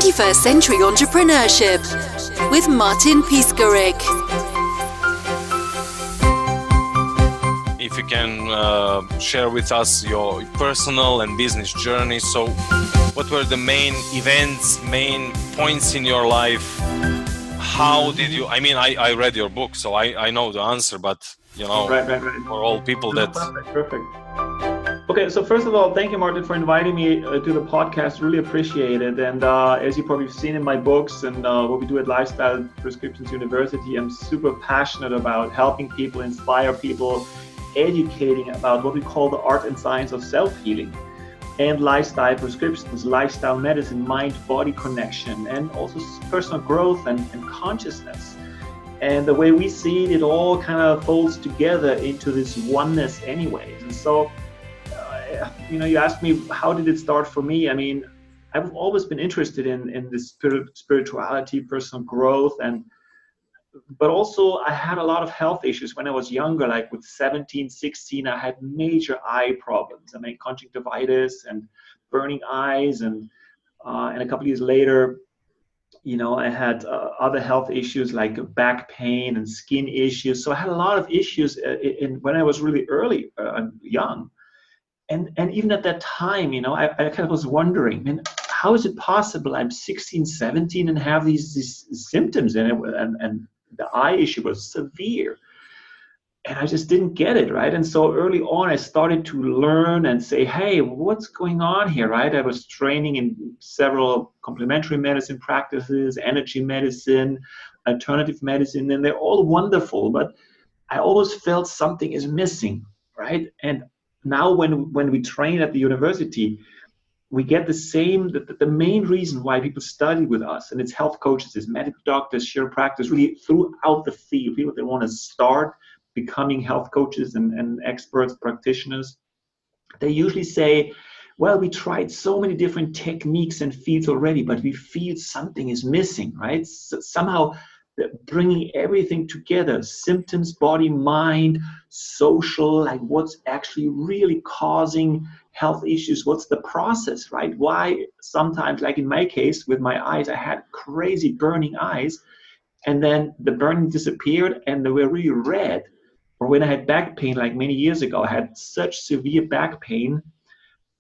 21st Century Entrepreneurship with Martin Piskarik. If you can share with us your personal and business journey. So what were the main events, main points in your life? How did you, I read your book, so I know the answer, but Right. For all people that... Perfect. Okay, so first of all, thank you, Martin, for inviting me to the podcast. Really appreciate it. And as you probably have seen in my books and what we do at Lifestyle Prescriptions University, I'm super passionate about helping people, inspire people, educating about what we call the art and science of self-healing and lifestyle prescriptions, lifestyle medicine, mind-body connection, and also personal growth and consciousness. And the way we see it, it all kind of folds together into this oneness anyways. And so, you asked me, how did it start for me? I've always been interested in this spirituality, personal growth, but also I had a lot of health issues when I was younger, like with 17, 16, I had major eye problems. Conjunctivitis and burning eyes. And a couple of years later, I had other health issues like back pain and skin issues. So I had a lot of issues when I was really young. And even at that time, I kind of was wondering, how is it possible I'm 16, 17 and have these symptoms and the eye issue was severe. And I just didn't get it, right? And so early on, I started to learn and say, hey, what's going on here, right? I was training in several complementary medicine practices, energy medicine, alternative medicine, and they're all wonderful, but I always felt something is missing, right? And now when we train at the university, we get the main reason why people study with us, and it's health coaches, it's medical doctors, chiropractors, really throughout the field, people that want to start becoming health coaches and experts, practitioners. They usually say, well, we tried so many different techniques and fields already, but we feel something is missing, right? So somehow bringing everything together, symptoms, body, mind, social, like what's actually really causing health issues, what's the process, right? Why sometimes, like in my case with my eyes, I had crazy burning eyes, and then the burning disappeared and they were really red. Or when I had back pain, like many years ago, I had such severe back pain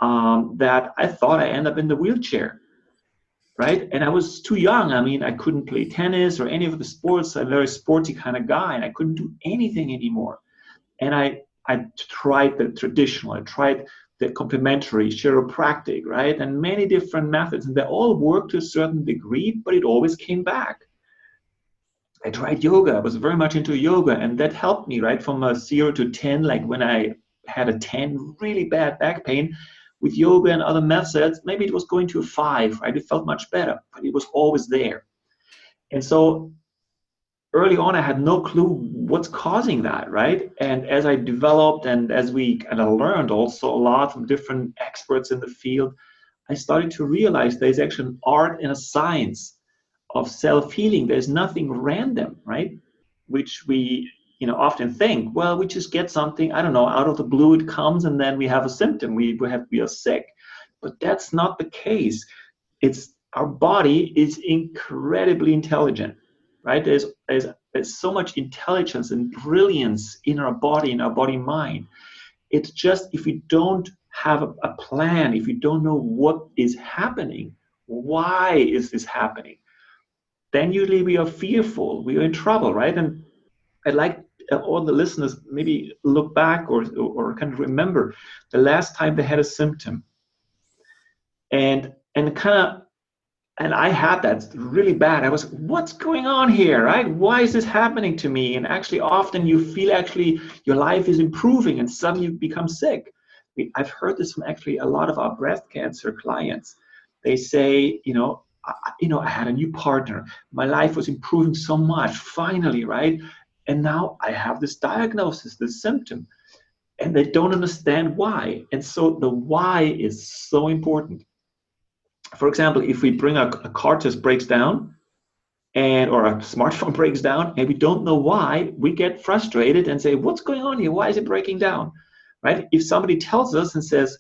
that I thought I ended up in the wheelchair. Right? And I was too young. I couldn't play tennis or any of the sports. I'm a very sporty kind of guy, and I couldn't do anything anymore. And I tried the traditional, I tried the complementary, chiropractic, right? And many different methods, and they all worked to a certain degree, but it always came back. I tried yoga. I was very much into yoga, and that helped me, right? From a 0 to 10, like when I had a 10, really bad back pain, with yoga and other methods, maybe it was going to a 5, right? It felt much better, but it was always there. And so early on, I had no clue what's causing that, right? And as I developed and as we kind of learned also a lot from different experts in the field, I started to realize there's actually an art and a science of self-healing. There's nothing random, right? Which we often think, well, we just get something, I don't know, out of the blue it comes and then we have a symptom, we are sick. But that's not the case. It's our body is incredibly intelligent, right? There's so much intelligence and brilliance in our body mind. It's just if we don't have a plan, if we don't know what is happening, why is this happening, then usually we are fearful, we are in trouble, right? And I'd like all the listeners maybe look back or kind of remember the last time they had a symptom, and I had that really bad. I was, what's going on here, right? Why is this happening to me? And actually, often you feel actually your life is improving, and suddenly you become sick. I've heard this from actually a lot of our breast cancer clients. They say, I had a new partner. My life was improving so much, finally, right? And now I have this diagnosis, this symptom, and they don't understand why. And so the why is so important. For example, if we bring a car test breaks down or a smartphone breaks down and we don't know why, we get frustrated and say, what's going on here? Why is it breaking down? Right? If somebody tells us and says,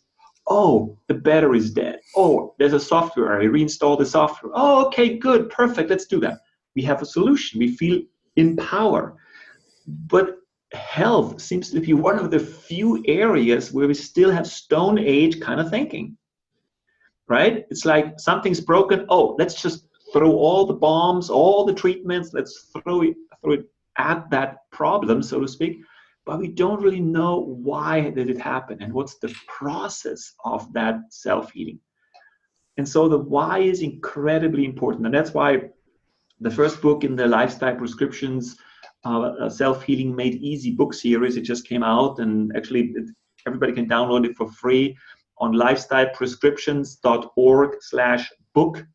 Oh, the battery's dead. Oh, there's a software. I reinstall the software. Oh, okay, good, perfect. Let's do that. We have a solution. We feel in power. But health seems to be one of the few areas where we still have Stone Age kind of thinking, right? It's like something's broken. Oh, let's just throw all the bombs, all the treatments. Let's throw it at that problem, so to speak. But we don't really know why did it happen and what's the process of that self-healing. And so the why is incredibly important. And that's why the first book in the Lifestyle Prescriptions Self-Healing Made Easy book series, it just came out, and actually everybody can download it for free on lifestyleprescriptions.org/book,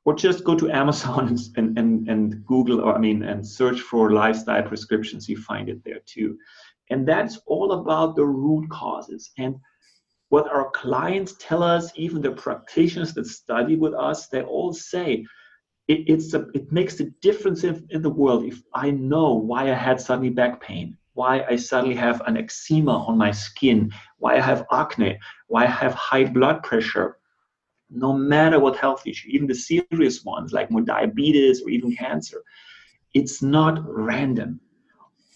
or just go to Amazon and Google, or and search for Lifestyle Prescriptions. You find it there too. And that's all about the root causes. And what our clients tell us, even the practitioners that study with us, they all say, it makes a difference in the world if I know why I had suddenly back pain, why I suddenly have an eczema on my skin, why I have acne, why I have high blood pressure. No matter what health issue, even the serious ones like more diabetes or even cancer, it's not random.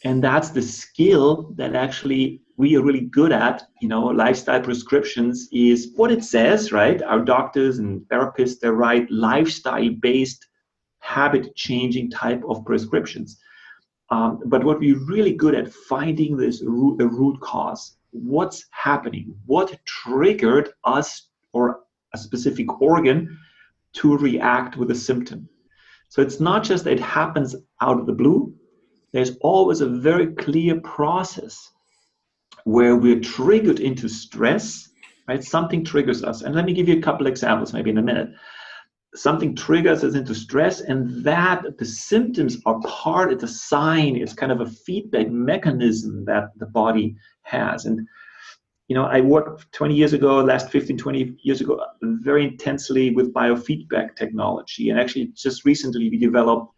And that's the skill that actually we are really good at. Lifestyle Prescriptions is what it says, right? Our doctors and therapists, they write lifestyle-based, habit-changing type of prescriptions. But what we're really good at finding this root cause. What's happening? What triggered us or a specific organ to react with a symptom? So it's not just that it happens out of the blue. There's always a very clear process where we're triggered into stress, right? Something triggers us. And let me give you a couple examples, maybe in a minute. Something triggers us into stress, and that the symptoms are it's a sign, it's kind of a feedback mechanism that the body has. And, I worked 20 years ago, last 15, 20 years ago, very intensely with biofeedback technology. And actually, just recently, we developed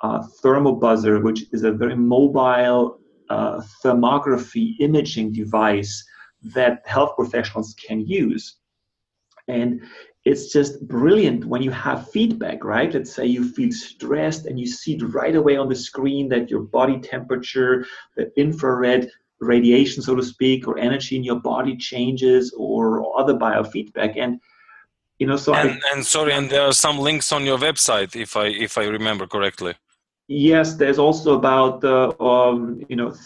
ThermoBuzzer, which is a very mobile thermography imaging device that health professionals can use. And it's just brilliant when you have feedback, right? Let's say you feel stressed and you see it right away on the screen that your body temperature, the infrared radiation, so to speak, or energy in your body changes, or other biofeedback. And and there are some links on your website, if I remember correctly. Yes, there's also about the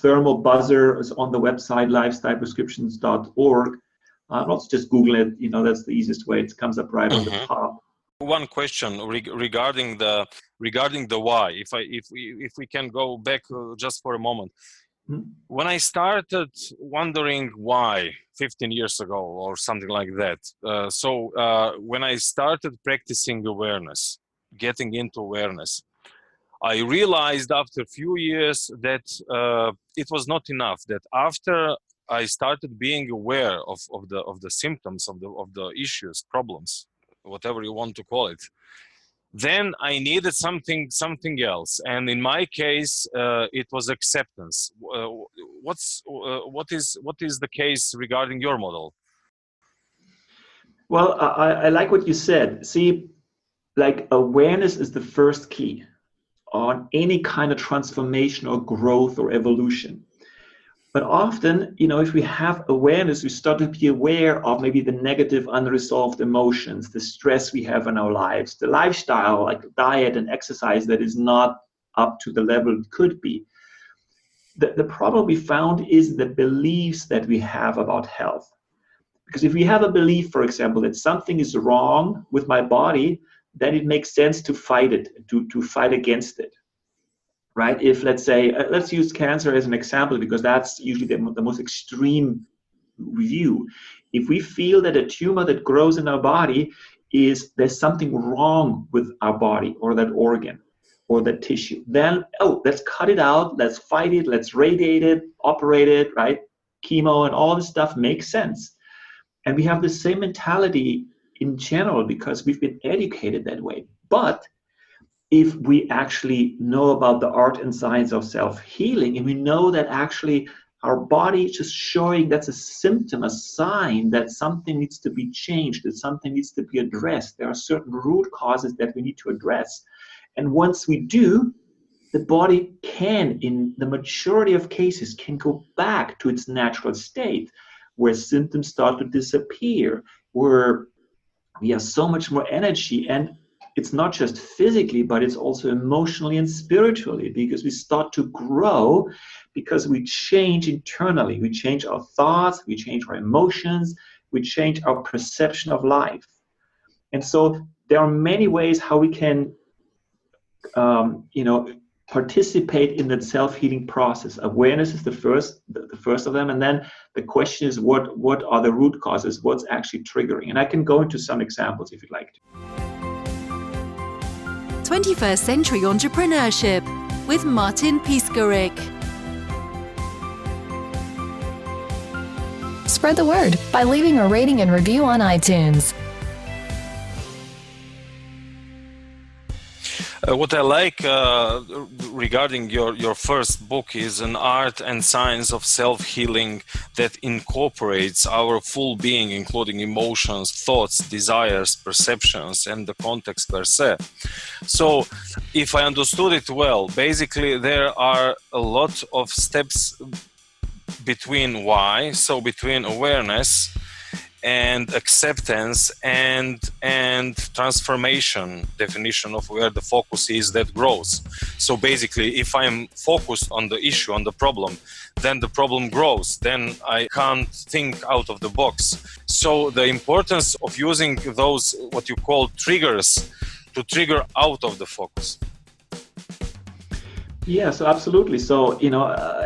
ThermoBuzzer is on the website lifestyleprescriptions.org. Also just Google it. That's the easiest way. It comes up right on the top. One question regarding the why. If we can go back just for a moment. When I started wondering why 15 years ago or something like that, when I started practicing awareness, getting into awareness, I realized after a few years that it was not enough. That after I started being aware of the symptoms, of the issues, problems, whatever you want to call it, then I needed something else. And in my case, it was acceptance. What is the case regarding your model? Well, I like what you said. See, like awareness is the first key on any kind of transformation or growth or evolution. But often, if we have awareness, we start to be aware of maybe the negative unresolved emotions, the stress we have in our lives, the lifestyle, like diet and exercise that is not up to the level it could be. The problem we found is the beliefs that we have about health. Because if we have a belief, for example, that something is wrong with my body, then it makes sense to fight it, to fight against it. Right? If, let's say, let's use cancer as an example, because that's usually the most extreme view. If we feel that a tumor that grows in our body there's something wrong with our body or that organ or that tissue, then, let's cut it out, let's fight it, let's radiate it, operate it, right? Chemo and all this stuff makes sense. And we have the same mentality in general because we've been educated that way. But if we actually know about the art and science of self-healing, and we know that actually Our body is just showing that's a symptom, a sign that something needs to be changed, that something needs to be addressed. There are certain root causes that we need to address. And once we do, the body can, in the majority of cases, can go back to its natural state, where symptoms start to disappear, where we have so much more energy. And it's not just physically, but it's also emotionally and spiritually, because we start to grow, because we change internally. We change our thoughts, we change our emotions, we change our perception of life. And so there are many ways how we can participate in that self-healing process. Awareness is the first of them, and then the question is what are the root causes, what's actually triggering. And I can go into some examples if you'd like to. 21st Century Entrepreneurship with Martin Piskarik. Spread the word by leaving a rating and review on iTunes. What I like regarding your first book is an art and science of self-healing that incorporates our full being, including emotions, thoughts, desires, perceptions, and the context per se. So, if I understood it well, basically there are a lot of steps between why, so between awareness and acceptance and transformation, definition of where the focus is, that grows. So basically, if I'm focused on the issue, on the problem, then the problem grows. Then I can't think out of the box. So the importance of using those, what you call triggers, to trigger out of the focus. Yeah, so absolutely. So,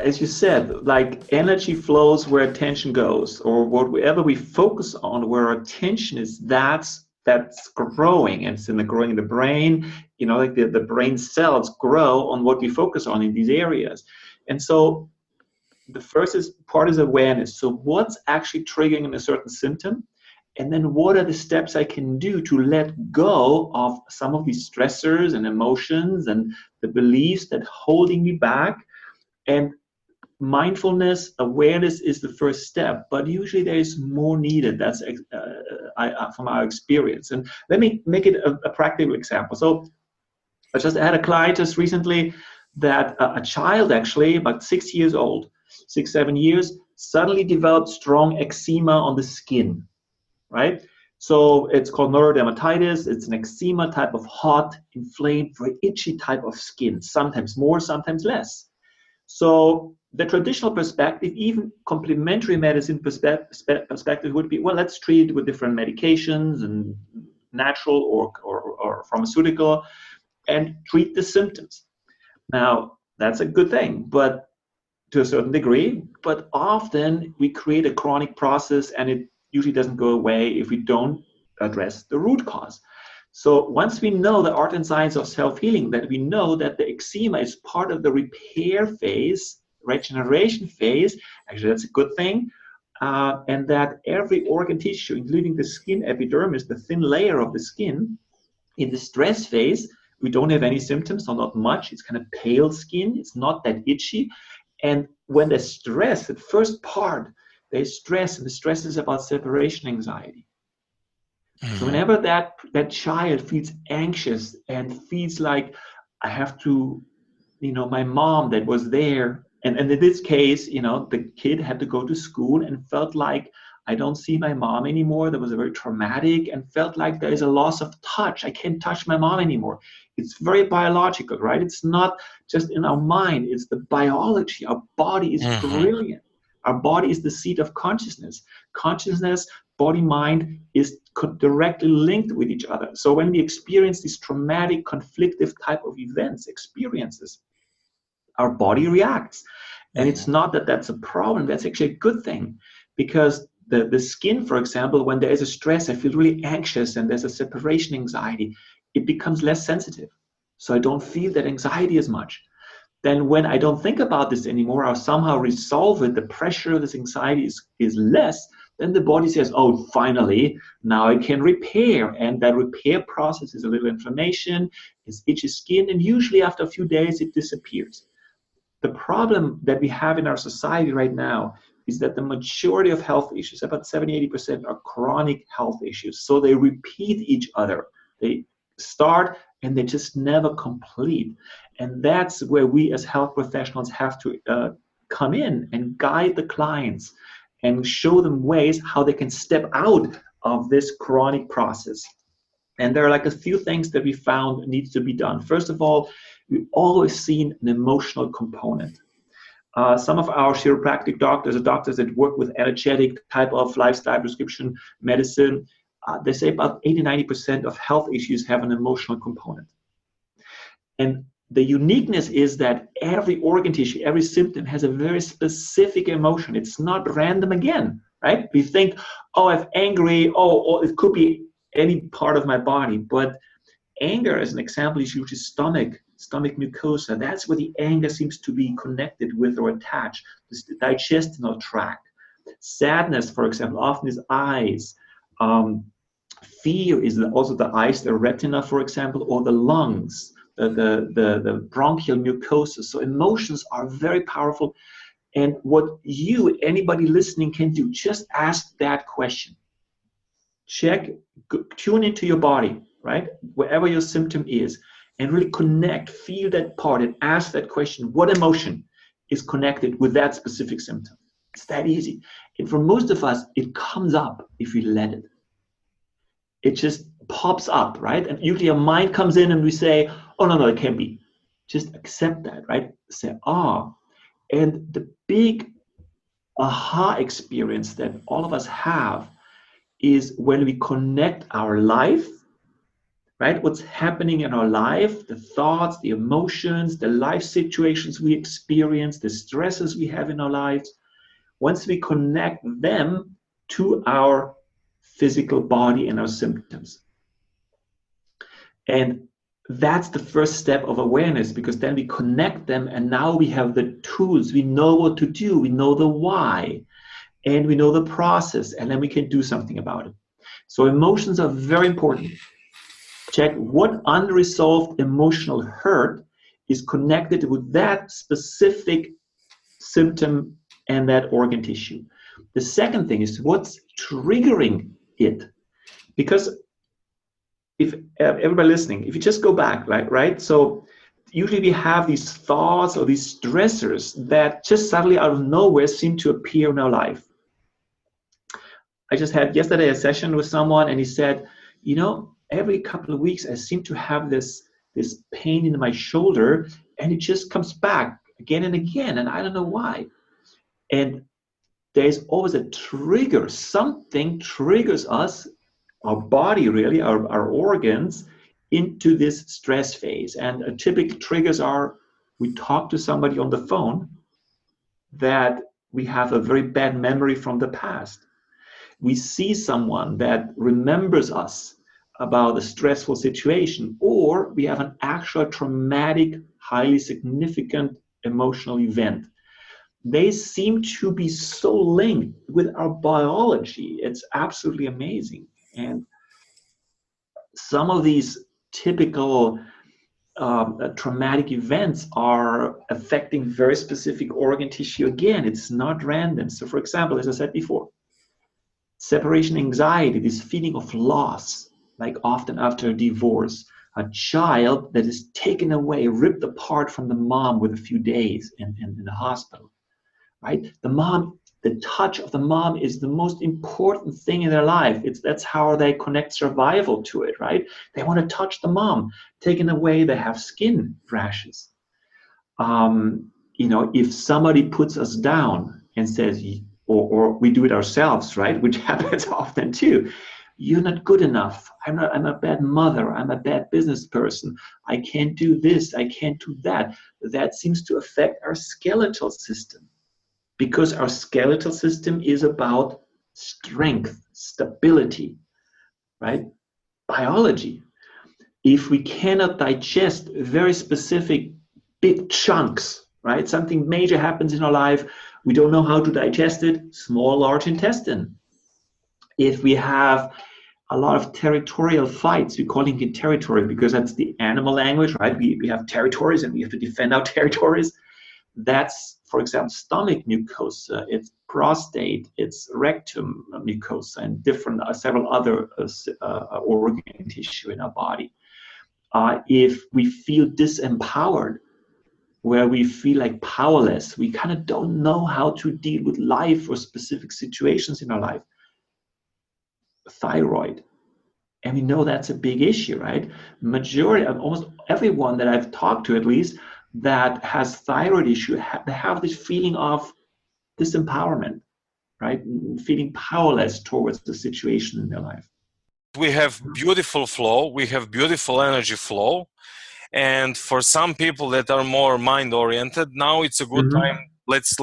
as you said, like energy flows where attention goes, or whatever we focus on, where our attention is, that's growing, and it's growing in the brain. Like the brain cells grow on what we focus on in these areas. And so the first part is awareness. So what's actually triggering a certain symptom? And then what are the steps I can do to let go of some of these stressors and emotions and the beliefs that holding me back? And mindfulness, awareness is the first step, but usually there is more needed. That's from our experience. And let me make it a practical example. So I just had a client just recently that a child, actually about 6 years old, 6-7 years, suddenly developed strong eczema on the skin. Right? So it's called neurodermatitis. It's an eczema type of hot, inflamed, very itchy type of skin, sometimes more, sometimes less. So the traditional perspective, even complementary medicine perspective would be, well, let's treat it with different medications and natural or pharmaceutical and treat the symptoms. Now, that's a good thing, but to a certain degree, but often we create a chronic process, and it usually doesn't go away if we don't address the root cause. So once we know the art and science of self-healing, that we know that the eczema is part of the repair phase, regeneration phase, actually that's a good thing, and that every organ tissue, including the skin epidermis, the thin layer of the skin, in the stress phase, we don't have any symptoms, or not much. It's kind of pale skin. It's not that itchy. And when there's stress, the first part, there's stress, and the stress is about separation anxiety. Mm-hmm. So whenever that child feels anxious and feels like, I have to, my mom that was there, and in this case, the kid had to go to school and felt like, I don't see my mom anymore. That was a very traumatic, and felt like there is a loss of touch. I can't touch my mom anymore. It's very biological, right? It's not just in our mind. It's the biology. Our body is brilliant. Our body is the seat of consciousness. Consciousness, body, mind is directly linked with each other. So when we experience these traumatic, conflictive type of experiences, our body reacts. And it's not that that's a problem. That's actually a good thing, because the skin, for example, when there is a stress, I feel really anxious and there's a separation anxiety, it becomes less sensitive. So I don't feel that anxiety as much. Then when I don't think about this anymore, or somehow resolve it, the pressure of this anxiety is less, then the body says, oh, finally, now I can repair. And that repair process is a little inflammation, it's itchy skin, and usually after a few days it disappears. the problem that we have in our society right now is that the majority of health issues, about 70-80%, are chronic health issues. So they repeat each other. They start and they just never complete. And that's where we as health professionals have to come in and guide the clients and show them ways how they can step out of this chronic process. And there are like a few things that we found needs to be done. First of all, we've always seen an emotional component. Some of our chiropractic doctors, or doctors that work with energetic type of lifestyle prescription medicine, they say about 80-90% of health issues have an emotional component. And the uniqueness is that every organ tissue, every symptom has a very specific emotion. It's not random again, right? We think, oh, I'm angry, oh, it could be any part of my body. But anger, as an example, is usually stomach mucosa. That's where the anger seems to be connected with or attached, the digestional tract. Sadness, for example, often is eyes. Fear is also the eyes, the retina, for example, or the lungs, the bronchial mucosa. So emotions are very powerful. And what anybody listening can do, just ask that question. Check, tune into your body, right? Wherever your symptom is, and really connect, feel that part, and ask that question, what emotion is connected with that specific symptom? It's that easy. And for most of us, it comes up if we let it. It just pops up, right? And usually our mind comes in and we say, oh, no, it can't be. Just accept that, right? Say, And the big aha experience that all of us have is when we connect our life, right? What's happening in our life, the thoughts, the emotions, the life situations we experience, the stresses we have in our lives. Once we connect them to our physical body and our symptoms. And that's the first step of awareness, because then we connect them and now we have the tools. We know what to do. We know the why. And we know the process, and then we can do something about it. So emotions are very important. Check what unresolved emotional hurt is connected with that specific symptom and that organ tissue. The second thing is what's triggering it. Because if everybody listening, if you just go back, right? So usually we have these thoughts or these stressors that just suddenly out of nowhere seem to appear in our life. I just had yesterday a session with someone, and he said, every couple of weeks I seem to have this pain in my shoulder, and it just comes back again and again, and I don't know why. And there's always a trigger. Something triggers us, our body really, our organs, into this stress phase. And typical triggers are, we talk to somebody on the phone that we have a very bad memory from the past. We see someone that remembers us about a stressful situation, or we have an actual traumatic, highly significant emotional event. They seem to be so linked with our biology. It's absolutely amazing. And some of these typical traumatic events are affecting very specific organ tissue. Again, it's not random. So for example, as I said before, separation anxiety, this feeling of loss, like often after a divorce, a child that is taken away, ripped apart from the mom with a few days in the hospital, right? The touch of the mom is the most important thing in their life. That's how they connect survival to it, right? They want to touch the mom. Taken away, they have skin rashes. If somebody puts us down and says, or we do it ourselves, right? Which happens often too. You're not good enough. I'm a bad mother. I'm a bad business person. I can't do this. I can't do that. That seems to affect our skeletal system, because our skeletal system is about strength, stability, right? Biology. If we cannot digest very specific big chunks, right? Something major happens in our life, we don't know how to digest it, small, large intestine. If we have a lot of territorial fights, we're calling it territory because that's the animal language, right? We have territories and we have to defend our territories. That's, for example, stomach mucosa, it's prostate, it's rectum mucosa, and different several other organ tissue in our body. If we feel disempowered, where we feel like powerless, we kind of don't know how to deal with life or specific situations in our life. Thyroid. And we know that's a big issue, right? Majority of almost everyone that I've talked to, at least, that has thyroid issue, they have this feeling of disempowerment, right? Feeling powerless towards the situation in their life. We have beautiful flow, we have beautiful energy flow. And for some people that are more mind-oriented, now it's a good time. Let's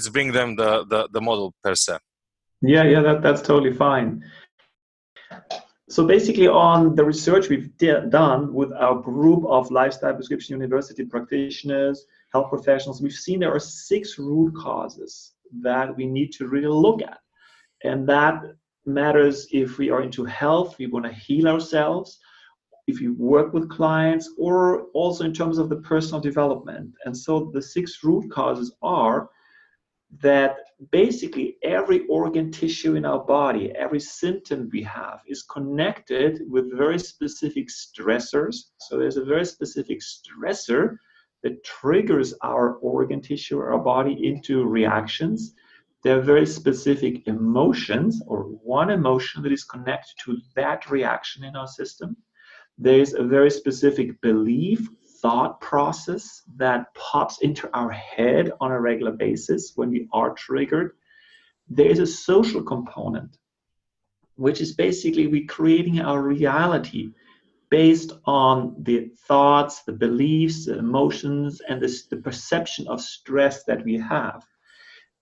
bring them the model per se. Yeah, that's totally fine. So basically, on the research we've done with our group of Lifestyle Prescription University practitioners, health professionals, we've seen there are 6 root causes that we need to really look at. And that matters if we are into health, we want to heal ourselves, if you work with clients, or also in terms of the personal development. And so the 6 root causes are that basically every organ tissue in our body, every symptom we have is connected with very specific stressors. So there's a very specific stressor that triggers our organ tissue, our body, into reactions. There are very specific emotions, or one emotion that is connected to that reaction in our system. There's a very specific belief, thought process that pops into our head on a regular basis when we are triggered. There is a social component, which is basically we creating our reality based on the thoughts, the beliefs, the emotions, and the perception of stress that we have.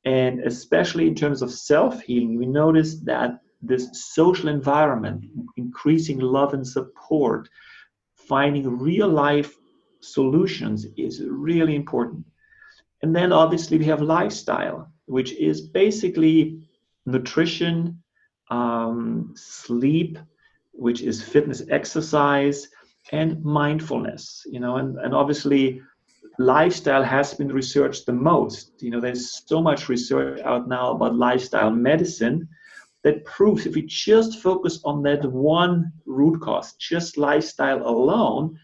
And especially in terms of self-healing, we notice that this social environment, increasing love and support, finding real life solutions is really important. And then obviously we have lifestyle, which is basically nutrition, sleep, which is fitness, exercise, and mindfulness. And obviously lifestyle has been researched the most. There's so much research out now about lifestyle medicine that proves if we just focus on that one root cause, just lifestyle alone,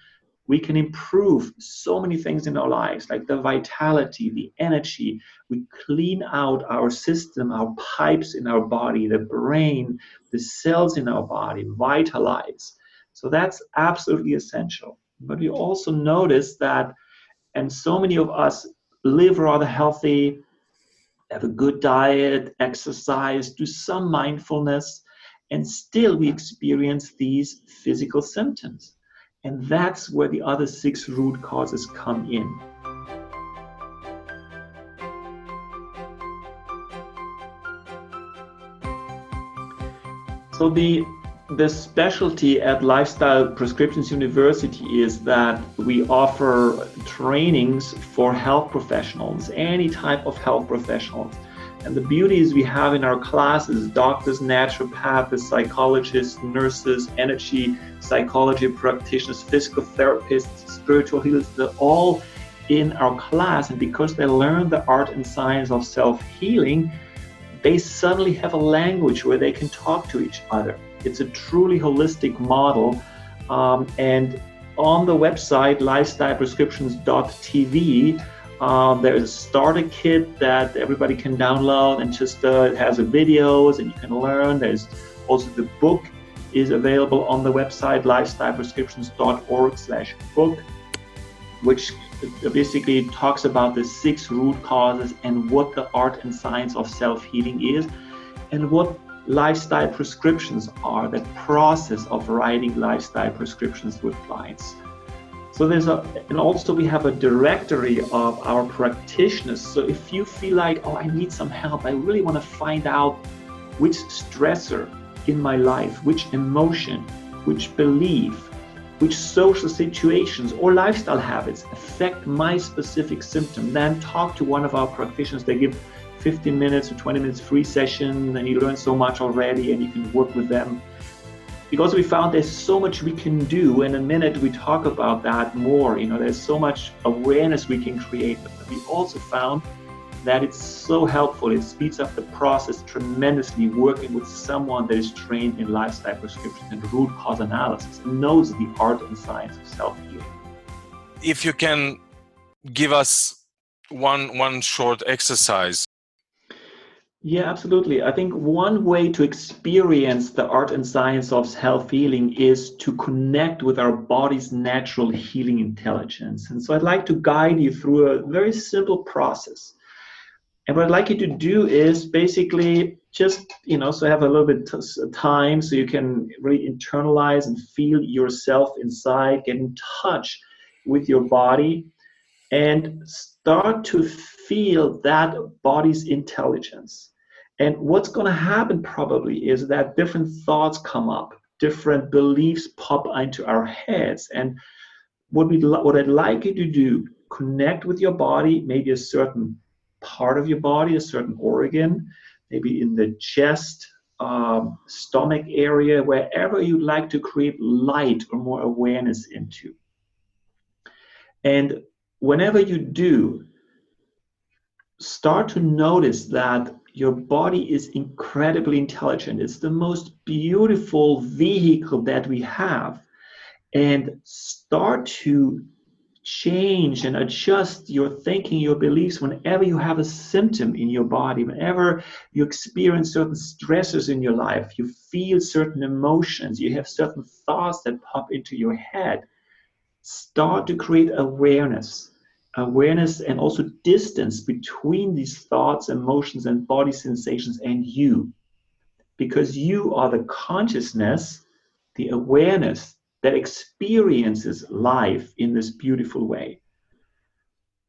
we can improve so many things in our lives, like the vitality, the energy. We clean out our system, our pipes in our body, the brain, the cells in our body, vitalize. So that's absolutely essential. But we also notice that, and so many of us live rather healthy, have a good diet, exercise, do some mindfulness, and still we experience these physical symptoms. And that's where the other 6 root causes come in. So the specialty at Lifestyle Prescriptions University is that we offer trainings for health professionals, any type of health professionals. And the beauty is we have in our classes doctors, naturopaths, psychologists, nurses, energy, psychology practitioners, physical therapists, spiritual healers. They're all in our class. And because they learn the art and science of self-healing, they suddenly have a language where they can talk to each other. It's a truly holistic model. And on the website, lifestyleprescriptions.tv, there's a starter kit that everybody can download, and just it has videos and you can learn. There's also the book is available on the website, lifestyleprescriptions.org/book, which basically talks about the 6 root causes and what the art and science of self-healing is, and what lifestyle prescriptions are, the process of writing lifestyle prescriptions with clients. So and also we have a directory of our practitioners. So if you feel like, oh, I need some help, I really want to find out which stressor in my life, which emotion, which belief, which social situations or lifestyle habits affect my specific symptom, then talk to one of our practitioners. They give 15 minutes or 20 minutes free session, and you learn so much already, and you can work with them. because we found there's so much we can do. In a minute, we talk about that more. There's so much awareness we can create. But we also found that it's so helpful. It speeds up the process tremendously working with someone that is trained in lifestyle prescription and root cause analysis and knows the art and science of self-healing. If you can give us one short exercise. Yeah, absolutely. I think one way to experience the art and science of self-healing is to connect with our body's natural healing intelligence. And so I'd like to guide you through a very simple process. And what I'd like you to do is basically just, so have a little bit of time so you can really internalize and feel yourself inside, get in touch with your body, and start to feel that body's intelligence. And what's going to happen probably is that different thoughts come up, different beliefs pop into our heads. And what I'd like you to do, connect with your body, maybe a certain part of your body, a certain organ, maybe in the chest, stomach area, wherever you'd like to create light or more awareness into. And whenever you do, start to notice that your body is incredibly intelligent. It's the most beautiful vehicle that we have. And start to change and adjust your thinking, your beliefs whenever you have a symptom in your body, whenever you experience certain stressors in your life, you feel certain emotions, you have certain thoughts that pop into your head. Start to create awareness and also distance between these thoughts, emotions, and body sensations and you. Because you are the consciousness, the awareness that experiences life in this beautiful way.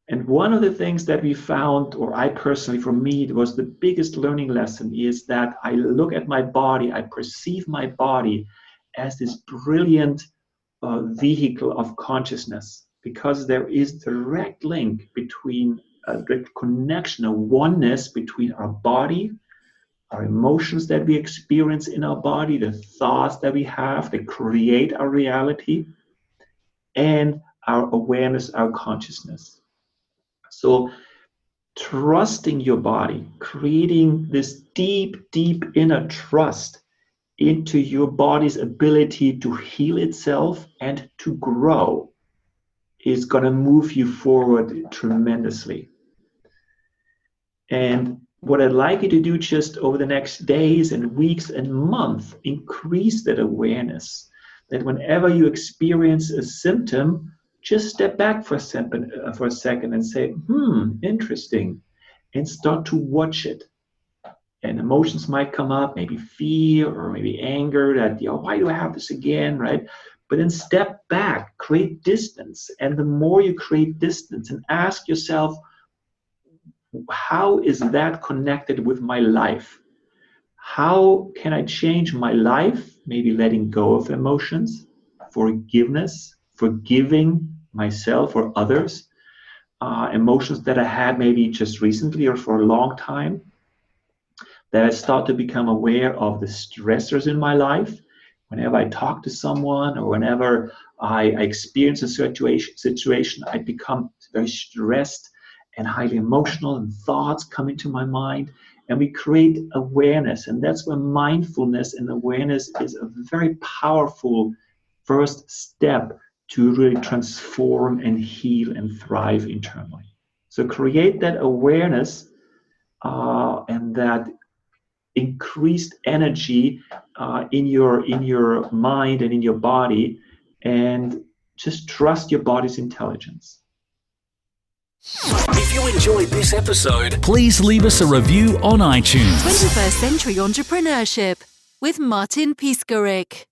And one of the things that we found, or I personally, for me, it was the biggest learning lesson, is that I look at my body, I perceive my body as this brilliant vehicle of consciousness, because there is direct link between a direct connection, a oneness between our body, our emotions that we experience in our body, the thoughts that we have that create our reality, and our awareness, our consciousness. So trusting your body, creating this deep, deep inner trust into your body's ability to heal itself and to grow is going to move you forward tremendously. And what I'd like you to do just over the next days and weeks and months, increase that awareness, that whenever you experience a symptom, just step back for a second and say, interesting, and start to watch it. And emotions might come up, maybe fear or maybe anger that, why do I have this again, right? But then step back, create distance. And the more you create distance and ask yourself, how is that connected with my life? How can I change my life? Maybe letting go of emotions, forgiveness, forgiving myself or others, emotions that I had maybe just recently or for a long time, that I start to become aware of the stressors in my life. Whenever I talk to someone or whenever I experience a situation, I become very stressed and highly emotional, and thoughts come into my mind, and we create awareness. And that's where mindfulness and awareness is a very powerful first step to really transform and heal and thrive internally. So create that awareness and that increased energy in your mind and in your body, and just trust your body's intelligence. If you enjoyed this episode, please leave us a review on iTunes. 21st Century Entrepreneurship with Martin Piskarik.